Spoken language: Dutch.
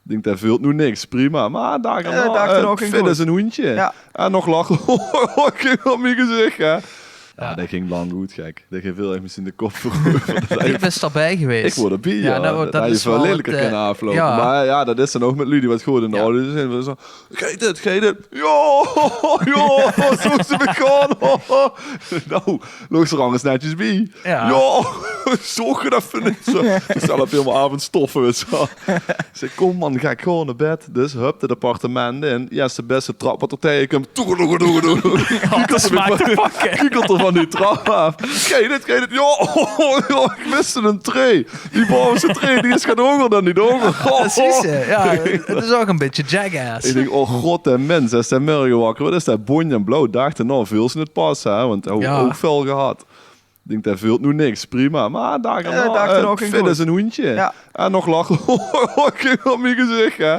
Ik denk, dat vult nu niks. Prima. Maar daar gaan nog verder is een hoentje. Ja. En nog lachen. Ik ging op mijn gezicht, hè. Ja, dat ging lang goed, gek. Dat ging veel echt in de kop. Ik ben erbij geweest. Ik word erbij, ja. dat Dat is wel lelijker kunnen aflopen. ja. Maar ja, dat is dan ook met Ludie wat goed in de audio zijn. We zo, ga je dit? Ja, zo is het begaan. Nou, logisch er anders netjes bij. Ja, zo gedaan niet zo. Ik stel op helemaal avondstoffen. Ik zeg, kom man, ga ik gewoon naar bed. Dus hup, het appartement in. Ja, is de beste trap wat er tegen komt. Dat smaakt te pakken. Kiekelt er van die trap af. Ga je dit? Ja, ik miste een tree. Die bovenste tree, die is gaan hoger dan die hoger. Precies, ja. Het is ook een beetje jackass. Ik denk, oh god en mens, als hij morgen wakker wordt, is dat bonje en blauw. Dacht nou, veel ze het pas, hè. Want hij ook veel gehad. Ik denk, dat vult nu niks. Prima. Maar daar gaan nog verder is een hoentje. Ja. En nog lachen. Ik ging op mijn gezicht, hè.